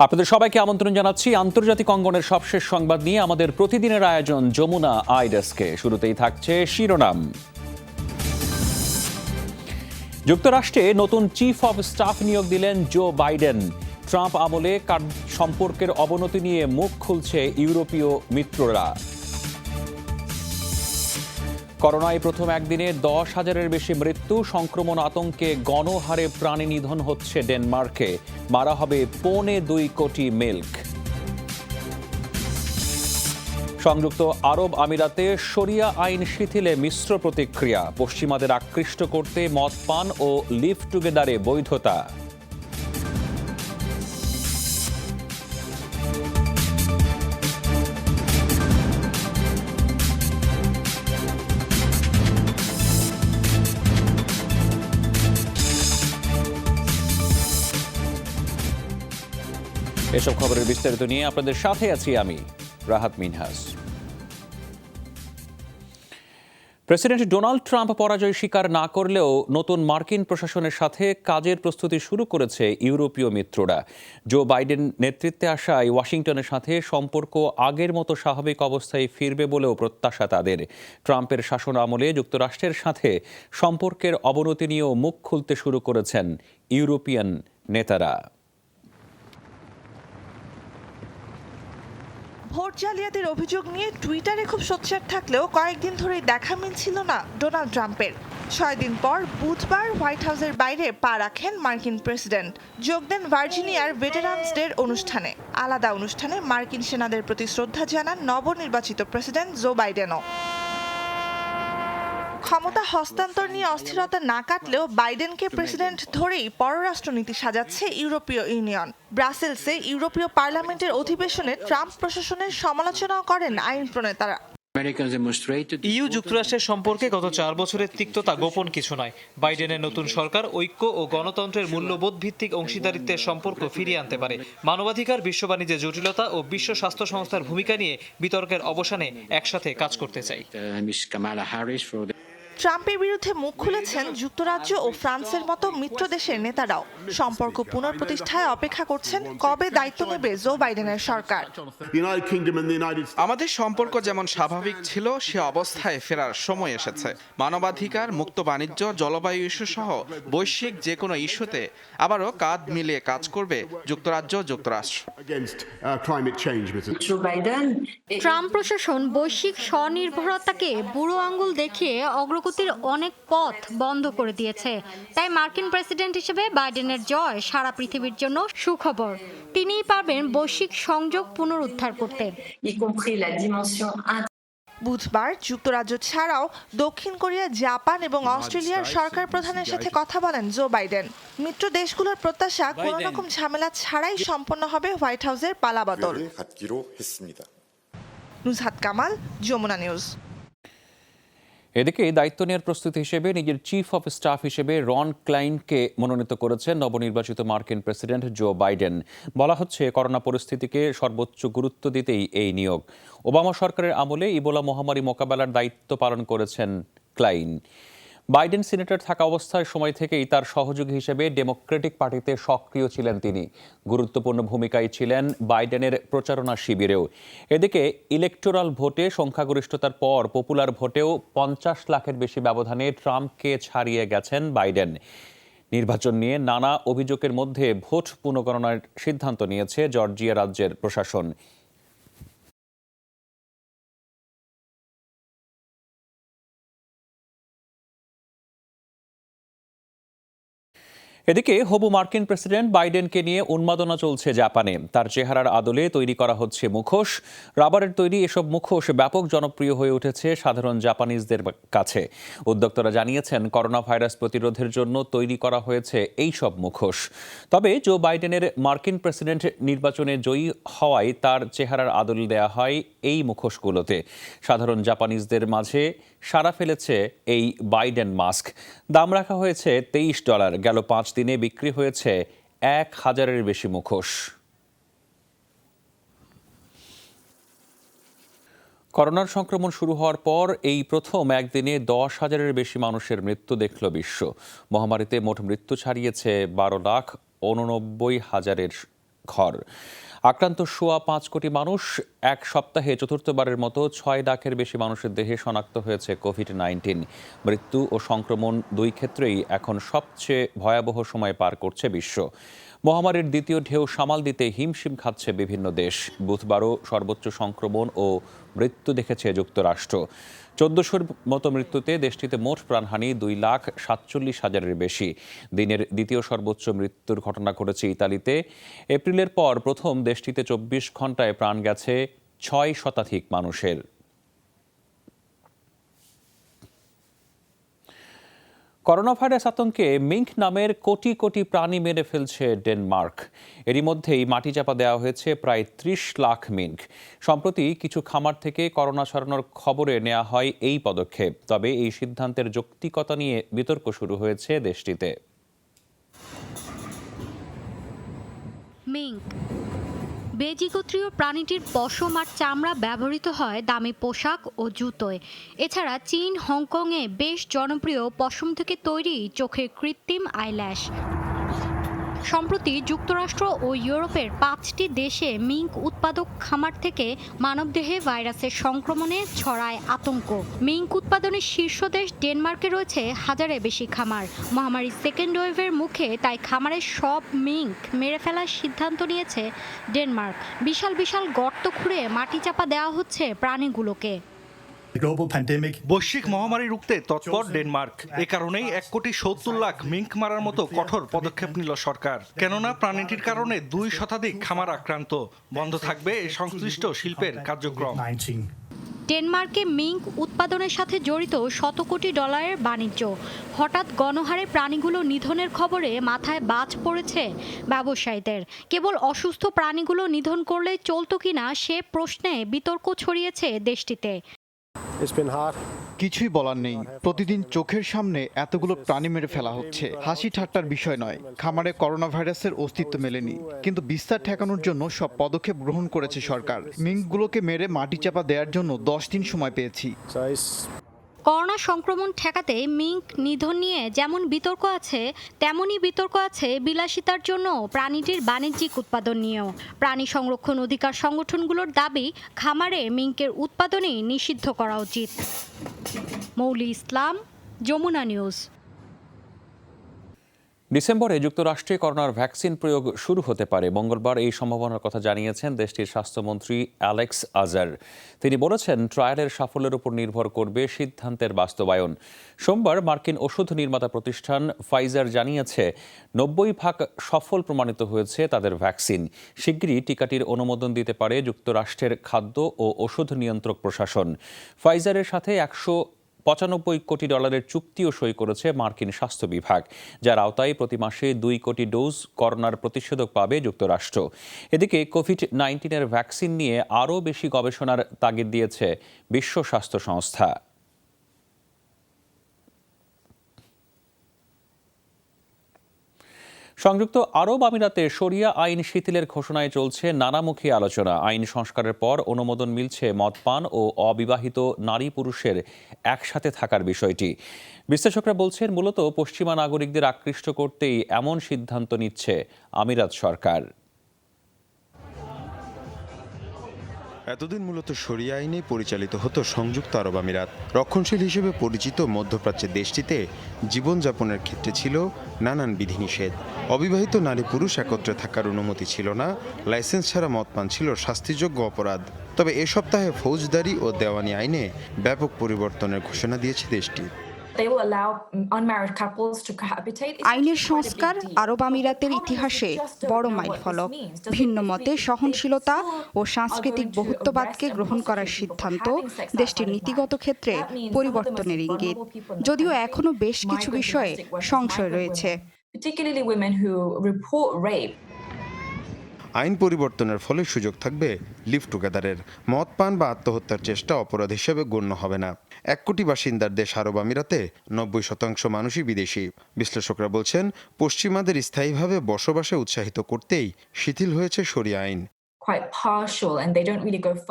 আপনাদের সবাইকে আমন্ত্রণ জানাচ্ছি আন্তর্জাতিক অঙ্গনের সবশেষ সংবাদ নিয়ে আমাদের প্রতিদিনের আয়োজন যমুনা আইডেস্কে। শুরুতেই থাকছে শিরোনাম। যুক্তরাষ্ট্রে নতুন চিফ অব স্টাফ নিয়োগ দিলেন জো বাইডেন। ট্রাম্প আমলে সম্পর্কের অবনতি নিয়ে মুখ খুলছে ইউরোপীয় মিত্ররা। করোনায় প্রথম একদিনে 10,000-এর বেশি মৃত্যু, সংক্রমণ আতঙ্কে গণহারে প্রাণী নিধন হচ্ছে ডেনমার্কে। মারা হবে 2.25 কোটি মিল্ক। সংযুক্ত আরব আমিরাতে শরিয়া আইন শিথিলে মিশ্র প্রতিক্রিয়া, পশ্চিমাদের আকৃষ্ট করতে মদ পান ও লিভ টুগেদারে বৈধতা। এসব খবরের বিস্তারিত নিয়ে আপনাদের সাথে আছি আমি Rahat Minhaj. President Donald Trump পরাজয় স্বীকার না করলেও নতুন মার্কিন প্রশাসনের সাথে কাজের প্রস্তুতি শুরু করেছে ইউরোপীয় মিত্ররা। জো বাইডেন নেতৃত্বে আসায় ওয়াশিংটনের সাথে সম্পর্ক আগের মতো স্বাভাবিক অবস্থায় ফিরবে বলেও প্রত্যাশা তাদের। ট্রাম্পের শাসন আমলে যুক্তরাষ্ট্রের সাথে সম্পর্কের অবনতি নিয়েও মুখ খুলতে শুরু করেছেন ইউরোপিয়ান নেতারা। ভোট জালিয়াতির অভিযোগ নিয়ে টুইটারে খুব সোচ্চার থাকলেও কয়েকদিন ধরেই দেখা মিলছিল না ডোনাল্ড ট্রাম্পের। 6 দিন পর বুধবার হোয়াইট হাউসের বাইরে পা রাখেন মার্কিন প্রেসিডেন্ট। যোগ দেন ভার্জিনিয়ার ভেটেরানস ডের অনুষ্ঠানে। আলাদা অনুষ্ঠানে মার্কিন সেনাদের প্রতি শ্রদ্ধা জানান নবনির্বাচিত প্রেসিডেন্ট জো বাইডেনও। ক্ষমতা হস্তান্তর নিয়ে অস্থিরতা না কাটলেও বাইডেনকে প্রেসিডেন্ট ধরেই পররাষ্ট্রনীতি সাজাচ্ছে ইউরোপীয় ইউনিয়ন। ব্রাসেলসে ইউরোপীয় পার্লামেন্টের অধিবেশনে ট্রাম্প প্রশাসনের সমালোচনাও করেন আইন প্রণেতারা। ইউ যুক্তরাষ্ট্রের সম্পর্কে গত 4 বছরের তিক্ততা গোপন কিছু নয়। বাইডেনের নতুন সরকার ঐক্য ও গণতন্ত্রের মূল্যবোধ ভিত্তিক অংশীদারিত্বের সম্পর্ক ফিরিয়ে আনতে পারে। মানবাধিকার, বিশ্ব বাণিজ্যের জটিলতা ও বিশ্ব স্বাস্থ্য সংস্থার ভূমিকা নিয়ে বিতর্কের অবসানে একসাথে কাজ করতে চাই। ট্রাম্পের বিরুদ্ধে মুখ খুলেছেন যুক্তরাজ্য ও ফ্রান্সের মতো মিত্র দেশের নেতারাও। সম্পর্ক পুনঃপ্রতিষ্ঠায় অপেক্ষা করছেন কবে দায়িত্ব নেবে জো বাইডেনের সরকার। আমাদের সম্পর্ক যেমন স্বাভাবিক ছিল সে অবস্থায় ফেরার সময় এসেছে। মানবাধিকার, মুক্ত বাণিজ্য, জলবায়ু ইস্যু সহ বৈশ্বিক যে কোনো ইস্যুতে আবারও কাঁধ মিলিয়ে কাজ করবে যুক্তরাজ্য, যুক্তরাষ্ট্র। ট্রাম্প প্রশাসন বৈশ্বিক স্বনির্ভরতাকে বুড়ো আঙুল দেখিয়ে অগ্রগতির অনেক পথ বন্ধ করে দিয়েছে। তাই মার্কিন প্রেসিডেন্ট হিসেবে বাইডেনের জয় সারা পৃথিবীর জন্য সুখবর। তিনিই পারবেন বৈশ্বিক সংযোগ পুনরুদ্ধার করতে। বুধবার যুক্তরাজ্য ছাড়াও দক্ষিণ কোরিয়া, জাপান এবং অস্ট্রেলিয়ার সরকার প্রধানের সাথে কথা বলেন জো বাইডেন। মিত্র দেশগুলোর প্রত্যাশা কোনো রকম ঝামেলা ছাড়াই সম্পন্ন হবে হোয়াইট হাউসের পালাবদল। নুজহাত কামাল, যমুনা নিউজ। এদিকে দায়িত্ব নেওয়ার প্রস্তুতি হিসেবে নিজের চিফ অব স্টাফ হিসেবে রন ক্লাইনকে মনোনীত করেছেন নবনির্বাচিত মার্কিন প্রেসিডেন্ট জো বাইডেন। বলা হচ্ছে করোনা পরিস্থিতিকে সর্বোচ্চ গুরুত্ব দিতেই এই নিয়োগ। ওবামা সরকারের আমলে ইবোলা মহামারী মোকাবেলার দায়িত্ব পালন করেছেন ক্লাইন। বাইডেন সিনেটর থাকা অবস্থায় সময় থেকেই তার সহযোগী হিসেবে ডেমোক্রেটিক পার্টিতে সক্রিয় ছিলেন তিনি। গুরুত্বপূর্ণ ভূমিকায় ছিলেন বাইডেনের প্রচারণা শিবিরেও। এদিকে ইলেকটোরাল ভোটে সংখ্যাগরিষ্ঠতার পর পপুলার ভোটেও 50 লাখের বেশি ব্যবধানে ট্রাম্পকে ছাড়িয়ে গেছেন বাইডেন। নির্বাচন নিয়ে নানা অভিযোগের মধ্যে ভোট পুনঃগণনার সিদ্ধান্ত নিয়েছে জর্জিয়া রাজ্যের প্রশাসন। এদিকে হবু মার্কিন প্রেসিডেন্ট বাইডেনকে নিয়ে উন্মাদনা চলছে জাপানে। তার চেহারার আদলে তৈরি করা হচ্ছে মুখোশ। রাবারের তৈরি এসব মুখোশ ব্যাপক জনপ্রিয় হয়ে উঠেছে সাধারণ জাপানিজদের কাছে। উদ্যোক্তারা জানিয়েছেন করোনা ভাইরাস প্রতিরোধের জন্য তৈরি করা হয়েছে এই সব মুখোশ। তবে জো বাইডেনের মার্কিন প্রেসিডেন্ট নির্বাচনে জয়ী হওয়ায় তার চেহারার আদল দেয়া হয় এই মুখোশগুলোতে। সাধারণ জাপানিজদের মাঝে সাড়া ফেলেছে এই বাইডেন মাস্ক। দাম রাখা হয়েছে $23। গেল 5 দিনে বিক্রি হয়েছে 1000-এর বেশি মুখোশ। করোনার সংক্রমণ শুরু হওয়ার পর এই প্রথম একদিনে 10,000-এর বেশি মানুষের মৃত্যু দেখল বিশ্ব। মহামারীতে মোট মৃত্যু ছাড়িয়েছে 12,89,000-এর ঘর। আক্রান্ত 5.25 কোটি মানুষ। এক সপ্তাহে চতুর্থবারের মতো 6 লাখের বেশি মানুষের দেহে শনাক্ত হয়েছে কোভিড-19। মৃত্যু ও সংক্রমণ দুই ক্ষেত্রেই এখন সবচেয়ে ভয়াবহ সময় পার করছে বিশ্ব। মহামারীর দ্বিতীয় ঢেউ সামাল দিতে হিমশিম খাচ্ছে বিভিন্ন দেশ। বুধবারও সর্বোচ্চ সংক্রমণ ও মৃত্যু দেখেছে যুক্তরাষ্ট্র। 1400-র মতো মৃত্যুতে দেশটিতে মোট প্রাণহানি 2,47,000-এর বেশি। দিনের দ্বিতীয় সর্বোচ্চ মৃত্যুর ঘটনা ঘটেছে ইতালিতে। এপ্রিলের পর প্রথম দেশটিতে 24 ঘন্টায় প্রাণ গেছে 6 শতাধিক মানুষের। করোনা ভাইরাস আতঙ্কে মিঙ্ক নামের কোটি কোটি প্রাণী মেরে ফেলছে ডেনমার্ক। এরই মধ্যেই মাটি চাপা দেওয়া হয়েছে প্রায় 30 লাখ মিঙ্ক। সম্প্রতি কিছু খামার থেকে করোনা ছড়ানোর খবরে নেওয়া হয় এই পদক্ষেপ। তবে এই সিদ্ধান্তের যৌক্তিকতা নিয়ে বিতর্ক শুরু হয়েছে দেশটিতে। মিঙ্ক বেজিগোত্রীয় প্রাণীটির পশম আর চামড়া ব্যবহৃত হয় দামি পোশাক ও জুতোয়। এছাড়া চীন, হংকংয়ে বেশ জনপ্রিয় পশম থেকে তৈরি চোখের কৃত্রিম আইল্যাশ। সম্প্রতি যুক্তরাষ্ট্র ও ইউরোপের 5টি দেশে মিঙ্ক উৎপাদক খামার থেকে মানবদেহে ভাইরাসের সংক্রমণে ছড়ায় আতঙ্ক। মিঙ্ক উৎপাদনের শীর্ষ দেশ ডেনমার্কে রয়েছে 1000-এর বেশি খামার। মহামারীর সেকেন্ড ওয়েভের মুখে তাই খামারের সব মিঙ্ক মেরে ফেলার সিদ্ধান্ত নিয়েছে ডেনমার্ক। বিশাল বিশাল গর্ত খুঁড়ে মাটি চাপা দেওয়া হচ্ছে প্রাণীগুলোকে। বৈশ্বিক মহামারী রুখতে তৎপর ডেনমার্ক। এ কারণেই 1,70,00,000 মিঙ্ক মারার মতো কঠোর পদক্ষেপ নিল সরকার। কেননা প্রাণীটির কারণে 2 শতাধিক খামার আক্রান্ত। বন্ধ থাকবে এই সংশ্লিষ্ট শিল্পের কার্যক্রম। ডেনমার্কে মিঙ্ক উৎপাদনের সাথে জড়িত শত কোটি ডলারের বাণিজ্য। হঠাৎ গণহারে প্রাণীগুলো নিধনের খবরে মাথায় বাজ পড়েছে ব্যবসায়ীদের। কেবল অসুস্থ প্রাণীগুলো নিধন করলে চলতো কিনা সে প্রশ্নে বিতর্ক ছড়িয়েছে দেশটিতে। কিছুই বলার নেই। প্রতিদিন চোখের সামনে এতগুলো প্রাণী মেরে ফেলা হচ্ছে। হাসি ঠাট্টার বিষয় নয়। খামারে করোনা ভাইরাসের অস্তিত্ব মেলেনি, কিন্তু বিস্তার ঠেকানোর জন্য সব পদক্ষেপ গ্রহণ করেছে সরকার। মিঙ্কগুলোকে মেরে মাটি চাপা দেওয়ার জন্য 10 দিন সময় পেয়েছি। করোনা সংক্রমণ ঠেকাতে মিঙ্ক নিধন নিয়ে যেমন বিতর্ক আছে, তেমনই বিতর্ক আছে বিলাসিতার জন্য প্রাণীটির বাণিজ্যিক উৎপাদন নিয়েও। প্রাণী সংরক্ষণ অধিকার সংগঠনগুলোর দাবি, খামারে মিঙ্কের উৎপাদনই নিষিদ্ধ করা উচিত। মৌলি ইসলাম, যমুনা নিউজ। ডিসেম্বরে যুক্তরাষ্ট্রে করোনার ভ্যাকসিন প্রয়োগ শুরু হতে পারে। মঙ্গলবার এই সম্ভাবনার কথা জানিয়েছেন দেশটির স্বাস্থ্যমন্ত্রী অ্যালেক্স আজার। তিনি বলেছেন, ট্রায়ালের সাফল্যের উপর নির্ভর করবে সিদ্ধান্তের বাস্তবায়ন। সোমবার মার্কিন ওষুধ নির্মাতা প্রতিষ্ঠান ফাইজার জানিয়েছে 90% সফল প্রমাণিত হয়েছে তাদের ভ্যাকসিন। শিগগিরই টিকাটির অনুমোদন দিতে পারে যুক্তরাষ্ট্রের খাদ্য ও ওষুধ নিয়ন্ত্রক প্রশাসন। ফাইজারের সাথে $195 কোটি চুক্তিও সই করেছে মার্কিন স্বাস্থ্য বিভাগ, যার আওতায় প্রতি মাসে 2 কোটি ডোজ করোনার প্রতিষেধক পাবে যুক্তরাষ্ট্র। এদিকে কোভিড-19-এর ভ্যাকসিন নিয়ে আরও বেশি গবেষণার তাগিদ দিয়েছে বিশ্ব স্বাস্থ্য সংস্থা। সংযুক্ত আরব আমিরাতে শরিয়া আইন শিথিলের ঘোষণায় চলছে নানামুখী আলোচনা। আইন সংস্কারের পর অনুমোদন মিলছে মদপান ও অবিবাহিত নারী পুরুষের একসাথে থাকার বিষয়টি। বিশ্লেষকরা বলছেন, মূলত পশ্চিমা নাগরিকদের আকৃষ্ট করতেই এমন সিদ্ধান্ত নিচ্ছে আমিরাত সরকার। এতদিন মূলত শরিয়া আইনে পরিচালিত হতো সংযুক্ত আরব আমিরাত। রক্ষণশীল হিসেবে পরিচিত মধ্যপ্রাচ্যের দেশটিতে জীবনযাপনের ক্ষেত্রে ছিল নানান বিধিনিষেধ। অবিবাহিত নারী পুরুষ একত্রে থাকার অনুমতি ছিল না, লাইসেন্স ছাড়া মদ পান ছিল শাস্তিযোগ্য অপরাধ। তবে এ সপ্তাহে ফৌজদারি ও দেওয়ানি আইনে ব্যাপক পরিবর্তনের ঘোষণা দিয়েছে দেশটি। আইনের সংস্কার আরব আমিরাতের ইতিহাসে বড় মাইলফলক। ভিন্ন মতে সহনশীলতা ও সাংস্কৃতিক বহুত্ববাদকে গ্রহণ করার সিদ্ধান্ত দেশটির নীতিগত ক্ষেত্রে পরিবর্তনের ইঙ্গিত, যদিও এখনো বেশ কিছু বিষয়ে সংশয় রয়েছে। আইন পরিবর্তনের ফলে সুযোগ থাকবে লিভ টুগেদারের। মদ পান বা আত্মহত্যার চেষ্টা অপরাধ হিসেবে গণ্য হবে না। 1 কোটি বাসিন্দার দেশ আরব আমিরাতে 90% মানুষই বিদেশি। বিশ্লেষকরা বলছেন, পশ্চিমাদের স্থায়ীভাবে বসবাসে উৎসাহিত করতেই শিথিল হয়েছে শরিয়া আইন।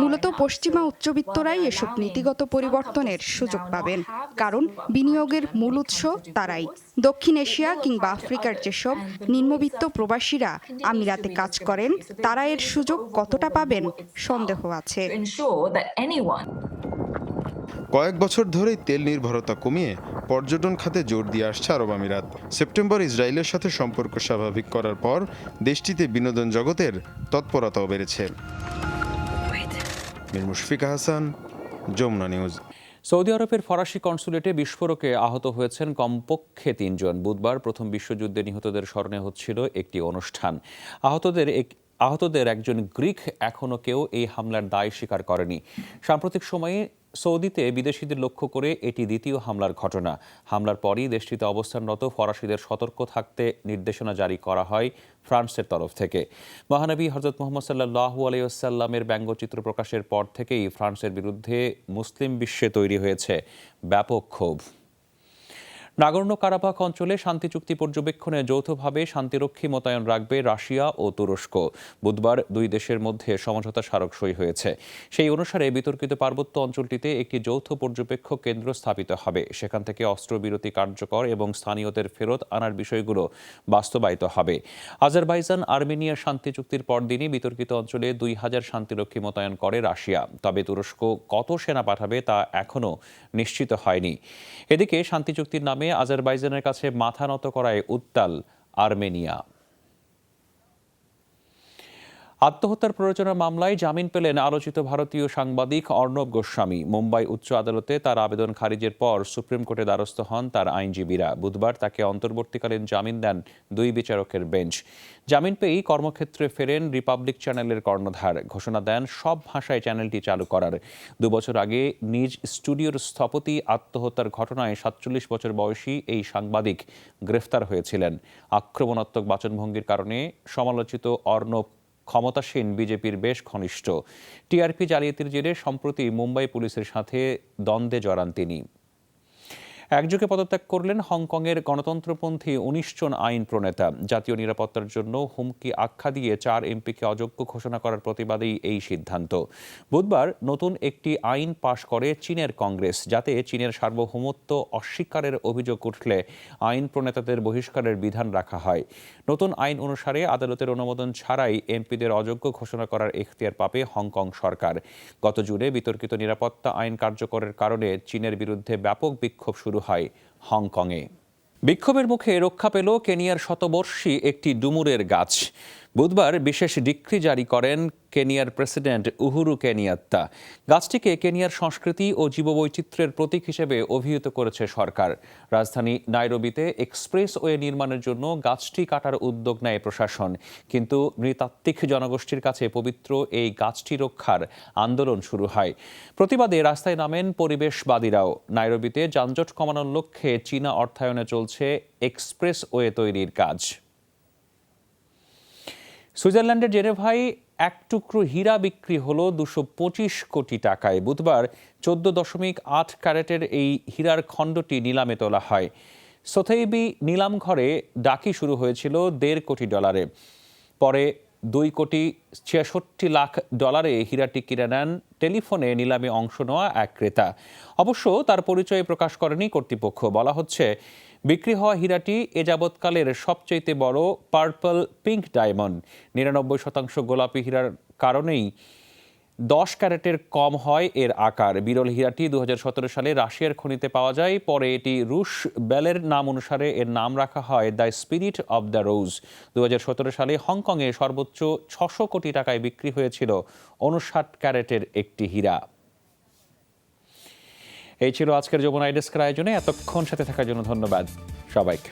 মূলত পশ্চিমা উচ্চবিত্তরাই এসব নীতিগত পরিবর্তনের সুযোগ পাবেন, কারণ বিনিয়োগের মূল উৎস তারাই। দক্ষিণ এশিয়া কিংবা আফ্রিকার যেসব নিম্নবিত্ত প্রবাসীরা আমিরাতে কাজ করেন, তারা এর সুযোগ কতটা পাবেন সন্দেহ আছে। কয়েক বছর ধরেই তেল নির্ভরতা কমিয়ে পর্যটন খাতে জোর দিয়ে আসছে আরব আমিরাত। সেপ্টেম্বর ইসরায়েলের সাথে সম্পর্ক স্বাভাবিক করার পর দেশটিতে বিনোদন জগতের তৎপরতাও বেড়েছে। মীর মুশফিক হাসান, যমুনা নিউজ। সৌদি আরবের ফরাসি কনসুলেটে বিস্ফোরকে আহত হয়েছেন কমপক্ষে ৩ জন। বুধবার প্রথম বিশ্বযুদ্ধে নিহতদের স্মরণে হচ্ছিল একটি অনুষ্ঠান। আহতদের একজন গ্রিক এখনও কেউ এই হামলার দায় স্বীকার করেনি। সাম্প্রতিক সময়ে সৌদিতে বিদেশিদের লক্ষ্য করে এটি দ্বিতীয় হামলার ঘটনা। হামলার পরই দেশটিতে অবস্থানরত ফরাসিদের সতর্ক থাকতে নির্দেশনা জারি করা হয় ফ্রান্সের তরফ থেকে। মহানবী হযরত মুহাম্মদ সাল্লাল্লাহু আলাইহি ওয়াসাল্লামের ব্যঙ্গচিত্র প্রকাশের পর থেকেই ফ্রান্সের বিরুদ্ধে মুসলিম বিশ্বে তৈরি হয়েছে ব্যাপক ক্ষোভ। নাগর্নো কারাবাখ অঞ্চলে শান্তি চুক্তি পর্যবেক্ষণে যৌথভাবে শান্তিরক্ষী মোতায়েন রাখবে রাশিয়া ও তুরস্ক। বুধবার দুই দেশের মধ্যে সমঝোতা স্মারক সই হয়েছে। সেই অনুসারে বিতর্কিত পার্বত্য অঞ্চলটিতে একটি যৌথ পর্যবেক্ষক কেন্দ্র স্থাপিত হবে। সেখান থেকে অস্ত্রবিরতি কার্যকর এবং স্থানীয়দের ফেরত আনার বিষয়গুলো বাস্তবায়িত হবে। আজারবাইজান আর্মেনিয়া শান্তি চুক্তির পরদিনই বিতর্কিত অঞ্চলে ২,০০০ শান্তিরক্ষী মোতায়েন করে রাশিয়া। তবে তুরস্ক কত সেনা পাঠাবে তা এখনও নিশ্চিত হয়নি। এদিকে শান্তি চুক্তির নামে আজারবাইজানের কাছে মাথা নত করায় উত্তাল আর্মেনিয়া। আত্মহত্যার প্ররোচনা মামলায় জামিন পেলেন আলোচিত ভারতীয় সাংবাদিক অর্ণব গোস্বামী। মুম্বাই উচ্চ আদালতে তার আবেদন খারিজের পর সুপ্রিম কোর্টে দ্বারস্থ হন তার আইনজীবীরা। বুধবার তাকে অন্তর্বর্তীকালীন জামিন দেন ২ বিচারকের বেঞ্চ। জামিন পেয়েই কর্মক্ষেত্রে ফেরেন রিপাবলিক চ্যানেলের কর্ণধার। ঘোষণা দেন সব ভাষায় চ্যানেলটি চালু করার। ২ বছর আগে নিজ স্টুডিওর স্থপতি আত্মহত্যার ঘটনায় ৪৭ বছর বয়সী এই সাংবাদিক গ্রেফতার হয়েছিলেন। আক্রমণাত্মক বাচনভঙ্গির কারণে সমালোচিত অর্ণব ক্ষমতাসীন বিজেপির বেশ ঘনিষ্ঠ। টিআরপি জালিয়াতির জেরে সম্প্রতি মুম্বাই পুলিশের সাথে দ্বন্দ্বে জড়ান তিনি। একযোগে পদত্যাগ করলেন হংকংয়ের গণতন্ত্রপন্থী ১৯ জন আইন প্রণেতা। জাতীয় নিরাপত্তার জন্য হুমকি আখ্যা দিয়ে ৪ এমপিকে অযোগ্য ঘোষণা করার প্রতিবাদেই এই সিদ্ধান্ত। বুধবার নতুন একটি আইন পাশ করে চীনের কংগ্রেস, যাতে চীনের সার্বভৌমত্ব অস্বীকারের অভিযোগ উঠলে আইন প্রণেতাদের বহিষ্কারের বিধান রাখা হয়। নতুন আইন অনুসারে আদালতের অনুমোদন ছাড়াই এমপিদের অযোগ্য ঘোষণা করার এখতিয়ার পাবে হংকং সরকার। গত জুনে বিতর্কিত নিরাপত্তা আইন কার্যকরের কারণে চীনের বিরুদ্ধে ব্যাপক বিক্ষোভ শুরু হয় হংকংয়ে। বিক্ষোভের মুখে রক্ষা পেল কেনিয়ার শতবর্ষী একটি ডুমুরের গাছ। বুধবার বিশেষ ডিক্রি জারি করেন কেনিয়ার প্রেসিডেন্ট উহুরু কেনিয়াত্তা। গাছটিকে কেনিয়ার সংস্কৃতি ও জীববৈচিত্র্যের প্রতীক হিসেবে অভিহিত করেছে সরকার। রাজধানী নাইরোবিতে এক্সপ্রেসওয়ে নির্মাণের জন্য গাছটি কাটার উদ্যোগ নেয় প্রশাসন। কিন্তু নৃতাত্ত্বিক জনগোষ্ঠীর কাছে পবিত্র এই গাছটি রক্ষার আন্দোলন শুরু হয়। প্রতিবাদে রাস্তায় নামেন পরিবেশবাদীরাও। নাইরোবিতে যানজট কমানোর লক্ষ্যে চীনা অর্থায়নে চলছে এক্সপ্রেসওয়ে তৈরির কাজ। সুইজারল্যান্ডের জেনেভায় এক টুকরো হীরা বিক্রি হলো ২২৫ কোটি টাকায়। বুধবার ১৪.৮ ক্যারেটের এই হীরার খণ্ডটি নিলামে তোলা হয়। সোথেইবি নিলাম ঘরে ডাকি শুরু হয়েছিল $১.৫ কোটি। পরে $2.66 কোটি হীরাটি কিনে নেন টেলিফোনে নিলামে অংশ নেওয়া এক ক্রেতা। অবশ্য তার পরিচয় প্রকাশ করেনি কর্তৃপক্ষ। বলা হচ্ছে, বিক্রি হওয়া হীরাটি এ যাবৎকালের সবচেয়ে বড় পার্পল পিঙ্ক ডায়মন্ড। ৯৯% গোলাপি হীরার কারণেই ১০ ক্যারেটের কম হয় এর আকার। বিরল হীরাটি ২০১৭ সালে রাশিয়ার খনিতে পাওয়া যায়। পরে এটি রুশ বেলের নাম অনুসারে এর নাম রাখা হয় the spirit of the rose. ২০১৭ সালে হংকংয়ে সর্বোচ্চ ৬০০ কোটি টাকায় বিক্রি হয়েছিল ৫৯ ক্যারেটের একটি হীরা। এই ছিল আজকের যমুনা ডেস্কের আয়োজনে। এতক্ষণ সাথে থাকার জন্য ধন্যবাদ সবাইকে।